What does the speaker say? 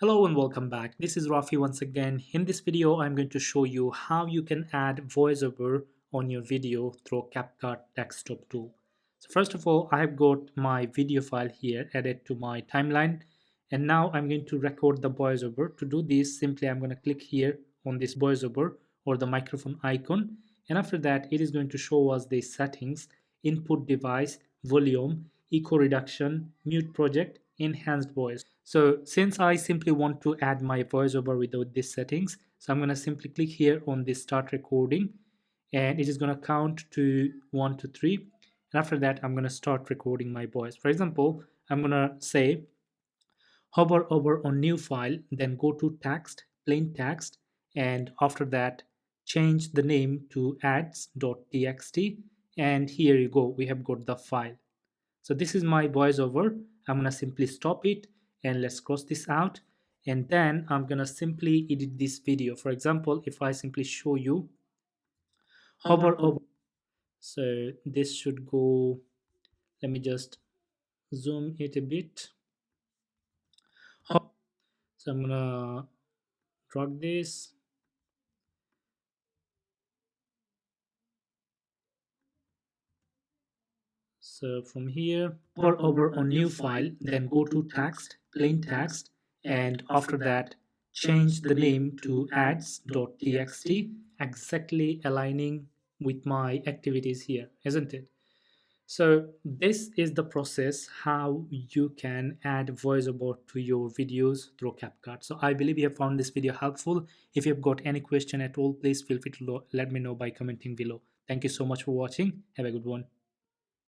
Hello and welcome back. This is Rafy once again. In this video, I'm going to show you how you can add voiceover on your video through CapCut desktop tool. So first of all, I have got my video file here added to my timeline. And now I'm going to record the voiceover. To do this, simply I'm going to click here on this voiceover or the microphone icon. And after that, it is going to show us the settings, input device, volume, echo reduction, mute project, enhanced voice. So since I simply want to add my voiceover without these settings, so I'm going to simply click here on this start recording, and it is going to count to 1 to 3, and after that I'm going to start recording my voice. For example, I'm going to say hover over on new file, then go to text, plain text, and after that change the name to ads.txt, and here you go, we have got the file. So this is my voiceover. I'm gonna simply stop it and let's cross this out, and then I'm gonna simply edit this video. For example, if I simply show you hover over, so this should go, let me just zoom it a bit. So I'm gonna drag this. So from here, hover over on new file, then go to text, plain text, and after that, change the name to ads.txt, exactly aligning with my activities here, isn't it? So this is the process how you can add voiceover to your videos through CapCut. So I believe you have found this video helpful. If you've got any question at all, please feel free to let me know by commenting below. Thank you so much for watching. Have a good one.